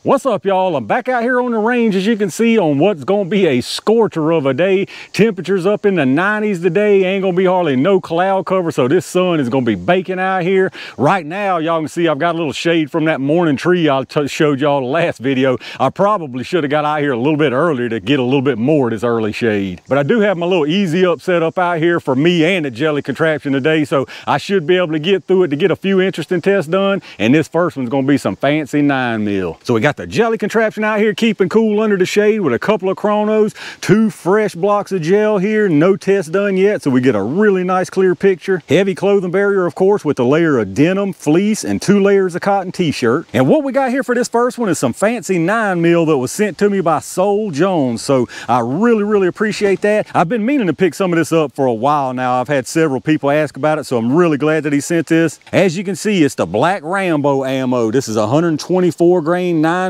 What's up, y'all? I'm back out here on the range, as you can see, on what's gonna be a scorcher of a day. Temperatures up in the 90s today. Ain't gonna be hardly no cloud cover, so this sun is gonna be baking out here. Right now, y'all can see I've got a little shade from that morning tree I showed y'all the last video. I probably should have got out here a little bit earlier to get a little bit more of this early shade. But I do have my little easy up set up out here for me and the jelly contraption today, so I should be able to get through it to get a few interesting tests done. And this first one's gonna be some fancy 9mm. So we got the jelly contraption out here keeping cool under the shade with a couple of chronos, 2 fresh blocks of gel here, no test done yet, so we get a really nice clear picture. Heavy clothing barrier, of course, with a layer of denim, fleece, and 2 layers of cotton t-shirt. And what we got here for this first one is some fancy 9mm that was sent to me by Soul Jones, so I really appreciate that. I've been meaning to pick some of this up for a while now. I've had several people ask about it, so I'm really glad that he sent this. As you can see, it's the Black Rambo ammo. This is 124 grain 9mm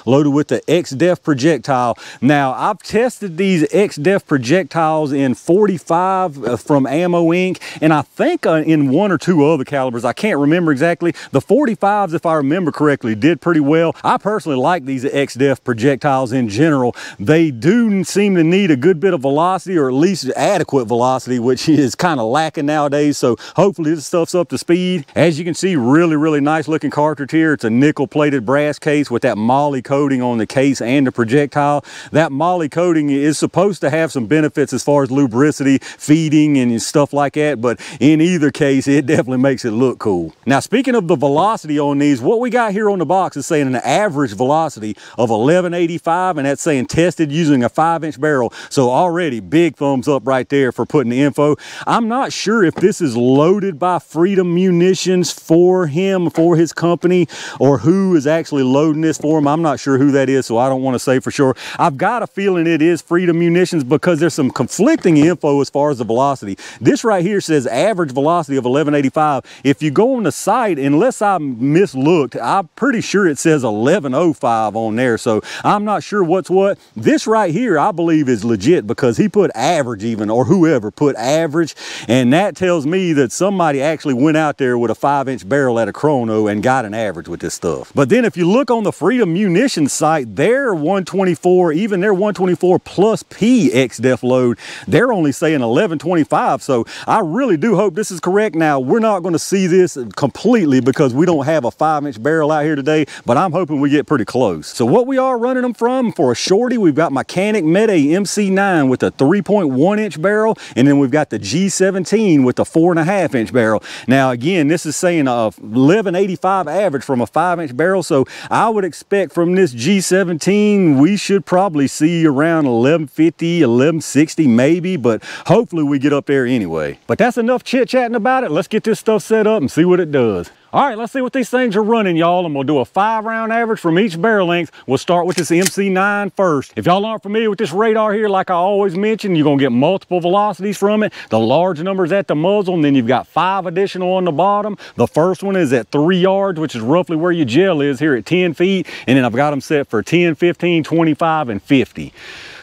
loaded with the X-Def projectile. Now, I've tested these X-Def projectiles in 45 from Ammo Inc. and I think in 1 or 2 other calibers. I can't remember exactly. The 45s, if I remember correctly, did pretty well. I personally like these X-Def projectiles in general. They do seem to need a good bit of velocity, or at least adequate velocity, which is kind of lacking nowadays, so hopefully this stuff's up to speed. As you can see, really nice looking cartridge here. It's a nickel plated brass case with that moly coating on the case and the projectile. That moly coating is supposed to have some benefits as far as lubricity, feeding, and stuff like that, but in either case, it definitely makes it look cool. Now, speaking of the velocity on these, what we got here on the box is saying an average velocity of 1185, and that's saying tested using a 5-inch barrel. So already big thumbs up right there for putting the info. I'm not sure if this is loaded by Freedom Munitions for him, for his company, or who is actually loading this for him. I'm not sure who that is, so I don't want to say for sure. I've got a feeling it is Freedom Munitions because there's some conflicting info as far as the velocity. This right here says average velocity of 1185. If you go on the site, unless I mislooked, I'm pretty sure it says 1105 on there, so I'm not sure what's what. This right here, I believe, is legit because he put average even, or whoever put average, and that tells me that somebody actually went out there with a 5-inch barrel at a chrono and got an average with this stuff. But then if you look on the Freedom Munitions site, their 124, even their 124 plus P X-Def load, they're only saying 1125, so I really do hope this is correct. Now, we're not going to see this completely because we don't have a 5-inch barrel out here today, but I'm hoping we get pretty close. So what we are running them from, for a shorty, we've got my Canik Mete MC9 with a 3.1-inch barrel, and then we've got the G17 with the 4.5-inch barrel. Now, again, this is saying 1185 average from a 5-inch barrel, so I would expect from this G17 we should probably see around 1150, 1160 maybe, but hopefully we get up there anyway. But that's enough chit-chatting about it. Let's get this stuff set up and see what it does. All right, let's see what these things are running, y'all, and we'll do a 5-round average from each barrel length. We'll start with this MC9 first. If y'all aren't familiar with this radar here, like I always mention, you're gonna get multiple velocities from it. The large number's at the muzzle, and then you've got 5 additional on the bottom. The first one is at 3 yards, which is roughly where your gel is here at 10 feet, and then I've got them set for 10, 15, 25, and 50.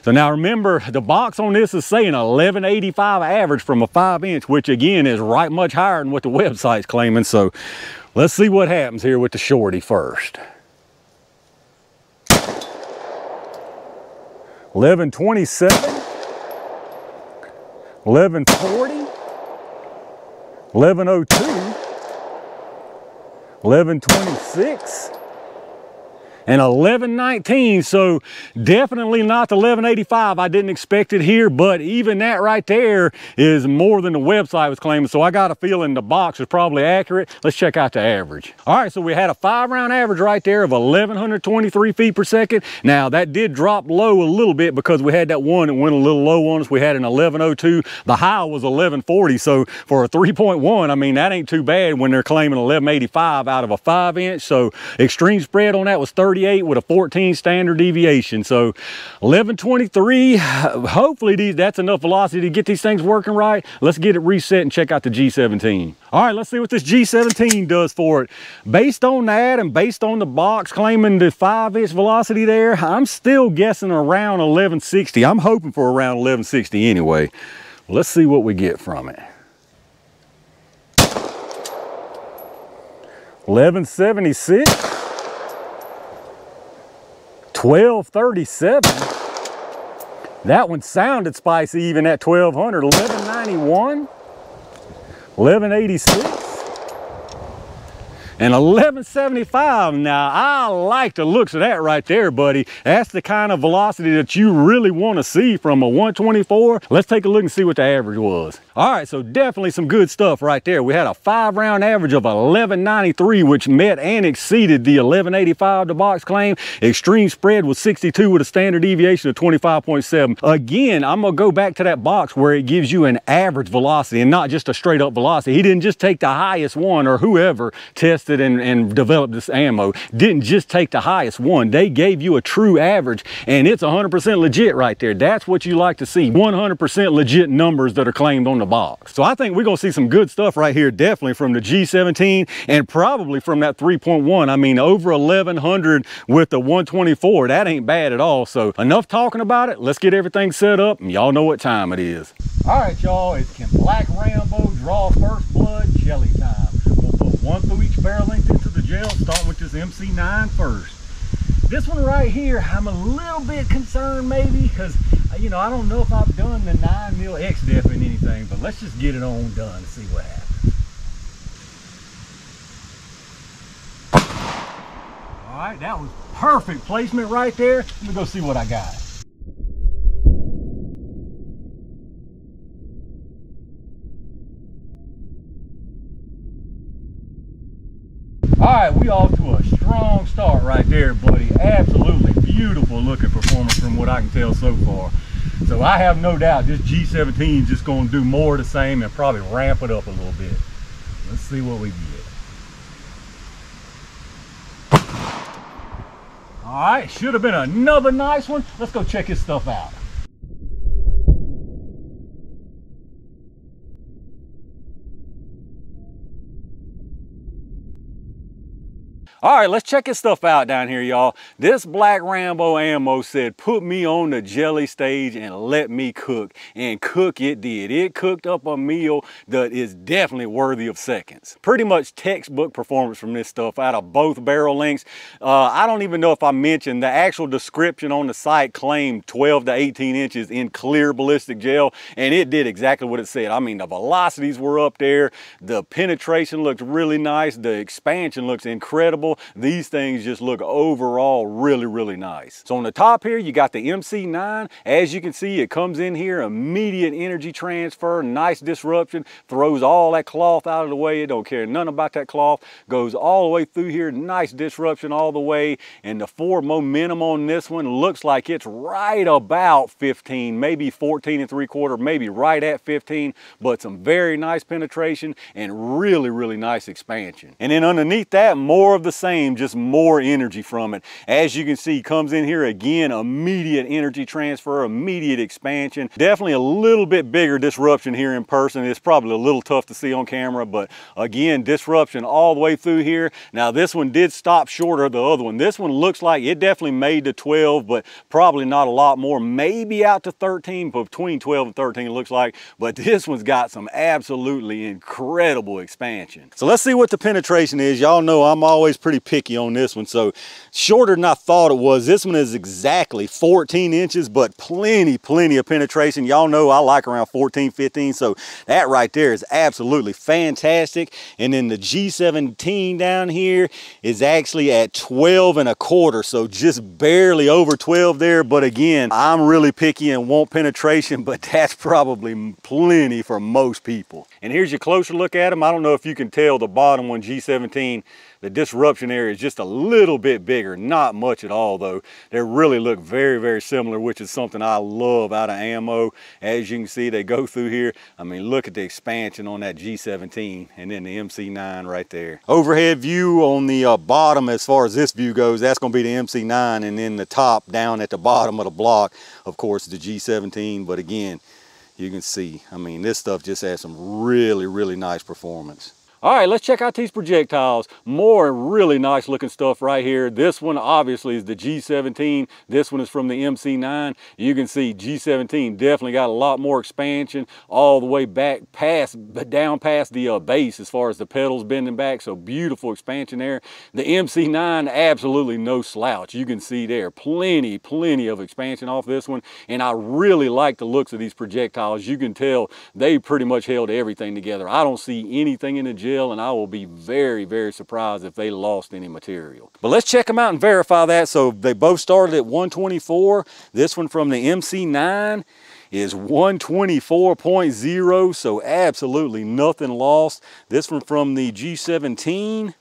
So now remember, the box on this is saying 1185 average from a 5-inch, which again is right much higher than what the website's claiming. So let's see what happens here with the shorty first. 1127, 1140, 1102, 1126. And 1119, so definitely not the 1185. I didn't expect it here, but even that right there is more than the website was claiming, so I got a feeling the box is probably accurate. Let's check out the average. All right, so we had a 5-round average right there of 1123 feet per second. Now, that did drop low a little bit because we had that one that went a little low on us. We had an 1102. The high was 1140, so for a 3.1, I mean, that ain't too bad when they're claiming 1185 out of a 5-inch. So extreme spread on that was 38 with a 14 standard deviation. So 1123, hopefully that's enough velocity to get these things working right. Let's get it reset and check out the G17. All right, let's see what this G17 does for it. Based on that and based on the box claiming the 5-inch velocity there, I'm still guessing around 1160. I'm hoping for around 1160 anyway. Let's see what we get from it. 1176. 1237. That one sounded spicy even at 1200. 1191, 1186. And 1175. Now, I like the looks of that right there, buddy. That's the kind of velocity that you really want to see from a 124. Let's take a look and see what the average was. All right, so definitely some good stuff right there. We had a 5-round average of 1193, which met and exceeded the 1185 the box claim. Extreme spread was 62 with a standard deviation of 25.7. Again, I'm gonna go back to that box where it gives you an average velocity and not just a straight up velocity. He didn't just take the highest one, or whoever tested and developed this ammo didn't just take the highest one. They gave you a true average, and it's 100% legit right there. That's what you like to see. 100% legit numbers that are claimed on the box. So I think we're gonna see some good stuff right here, definitely from the G17 and probably from that 3.1. I mean, over 1100 with the 124, that ain't bad at all. So enough talking about it. Let's get everything set up, and y'all know what time it is. All right, y'all, it's Can Black Rambo draw first blood jelly time. We'll put one through each barrel length into the gel, starting with this MC9 first. This one right here, I'm a little bit concerned maybe, because you know, I don't know if I've done the 9mm X-Def in anything, but let's just get it on done and see what happens. All right, that was perfect placement right there. Let me go see what I got. All right, we off to a strong start right there, buddy. Absolutely beautiful looking performance from what I can tell so far. So I have no doubt this G17 is just going to do more of the same and probably ramp it up a little bit. Let's see what we get. All right, should have been another nice one. Let's go check his stuff out. All right, let's check his stuff out down here, y'all. This Black Rambo Ammo said, put me on the jelly stage and let me cook. And cook it did. It cooked up a meal that is definitely worthy of seconds. Pretty much textbook performance from this stuff out of both barrel lengths. I don't even know if I mentioned the actual description on the site claimed 12 to 18 inches in clear ballistic gel, and it did exactly what it said. I mean, the velocities were up there. The penetration looked really nice. The expansion looks incredible. These things just look overall really, really nice. So on the top here, you got the MC9. As you can see, it comes in here, immediate energy transfer, nice disruption, throws all that cloth out of the way. It don't care nothing about that cloth. Goes all the way through here, nice disruption all the way. And the forward momentum on this one looks like it's right about 15, maybe 14 3/4, maybe right at 15, but some very nice penetration and really, really nice expansion. And then underneath that, more of the same, just more energy from it. As you can see, comes in here again, immediate energy transfer, immediate expansion. Definitely a little bit bigger disruption here in person. It's probably a little tough to see on camera, but again, disruption all the way through here. Now this one did stop short of the other one. This one looks like it definitely made the 12, but probably not a lot more, maybe out to 13, between 12 and 13 it looks like, but this one's got some absolutely incredible expansion. So let's see what the penetration is. Y'all know I'm always pretty picky on this one, so shorter than I thought it was. This one is exactly 14 inches, but plenty of penetration. Y'all know I like around 14, 15, so that right there is absolutely fantastic. And then the G17 down here is actually at 12 1/4, so just barely over 12 there. But again, I'm really picky and want penetration, but that's probably plenty for most people. And here's your closer look at them. I don't know if you can tell the bottom one, G17, the disruption area is just a little bit bigger, not much at all though. They really look very, very similar, which is something I love out of ammo. As you can see, they go through here. I mean, look at the expansion on that G17 and then the MC9 right there. Overhead view on the bottom, as far as this view goes, that's gonna be the MC9, and then the top down at the bottom of the block, of course, the G17. But again, you can see, I mean, this stuff just has some really, really nice performance. All right, let's check out these projectiles. More really nice looking stuff right here. This one obviously is the G17. This one is from the MC9. You can see G17 definitely got a lot more expansion all the way back down past the base as far as the pedals bending back. So beautiful expansion there. The MC9, absolutely no slouch. You can see there plenty of expansion off this one. And I really like the looks of these projectiles. You can tell they pretty much held everything together. I don't see anything in the gel, and I will be very surprised if they lost any material. But let's check them out and verify that. So they both started at 124. This one from the MC9 is 124.0, so absolutely nothing lost. This one from the G17,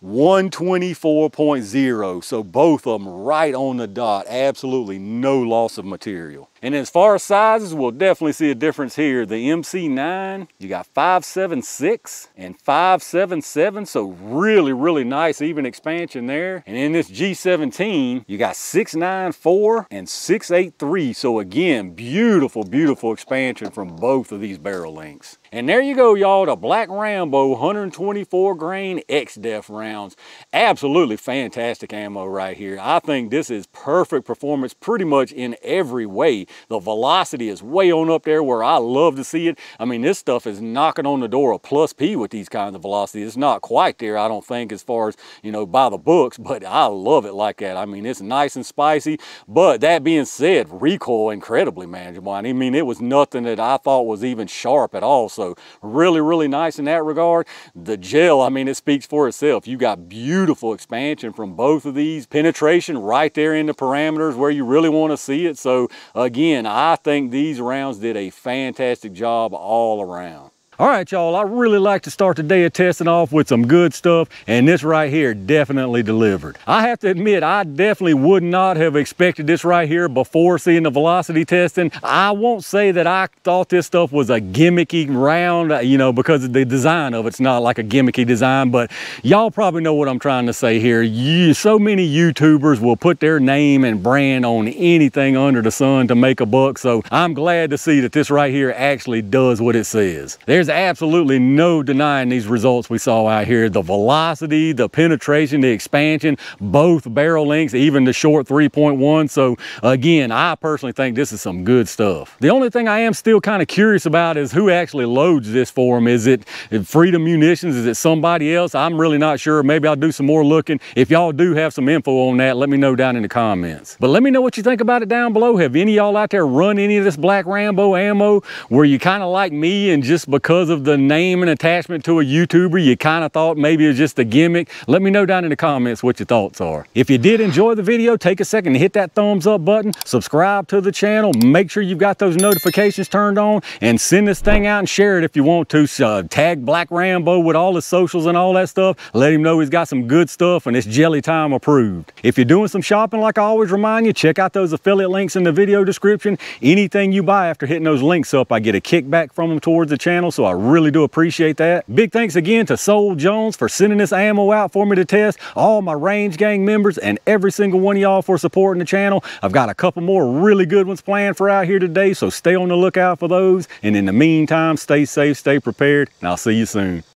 124.0, so both of them right on the dot. Absolutely no loss of material. And as far as sizes, we'll definitely see a difference here. The MC9, you got 5.76 and 5.77, so really nice even expansion there. And in this G17, you got 6.94 and 6.83, so again, beautiful expansion from both of these barrel lengths. And there you go, y'all, the Black Rambo 124 grain X-Def rounds. Absolutely fantastic ammo right here. I think this is perfect performance pretty much in every way. The velocity is way on up there where I love to see it. I mean, this stuff is knocking on the door of plus P with these kinds of velocities. It's not quite there, I don't think, as far as, you know, by the books, but I love it like that. I mean, it's nice and spicy, but that being said, recoil incredibly manageable. I mean, it was nothing that I thought was even sharp at all. So really nice in that regard. The gel, I mean, it speaks for itself. You got beautiful expansion from both of these. Penetration right there in the parameters where you really want to see it. So again, I think these rounds did a fantastic job all around. All right, y'all, I really like to start the day of testing off with some good stuff, and this right here definitely delivered. I have to admit, I definitely would not have expected this right here before seeing the velocity testing. I won't say that I thought this stuff was a gimmicky round, you know, because of the design of it's not like a gimmicky design, but y'all probably know what I'm trying to say here. So many YouTubers will put their name and brand on anything under the sun to make a buck, so I'm glad to see that this right here actually does what it says. There's absolutely no denying these results we saw out here. The velocity, the penetration, the expansion, both barrel lengths, even the short 3.1. So again, I personally think this is some good stuff. The only thing I am still kind of curious about is who actually loads this for them. Is it Freedom Munitions? Is it somebody else? I'm really not sure. Maybe I'll do some more looking. If y'all do have some info on that, let me know down in the comments. But let me know what you think about it down below. Have any of y'all out there run any of this Black Rambo ammo? Were you kind of like me, and just because of the name and attachment to a YouTuber, you kind of thought maybe it was just a gimmick? Let me know down in the comments what your thoughts are. If you did enjoy the video, take a second to hit that thumbs up button, subscribe to the channel, make sure you've got those notifications turned on, and send this thing out and share it if you want to. Tag Black Rambo with all his socials and all that stuff. Let him know he's got some good stuff and it's Jelly Time approved. If you're doing some shopping, like I always remind you, check out those affiliate links in the video description. Anything you buy after hitting those links up, I get a kickback from them towards the channel, so I really do appreciate that. Big thanks again to Soul Jones for sending this ammo out for me to test, all my Range Gang members, and every single one of y'all for supporting the channel. I've got a couple more really good ones planned for out here today, so stay on the lookout for those. And in the meantime, stay safe, stay prepared, and I'll see you soon.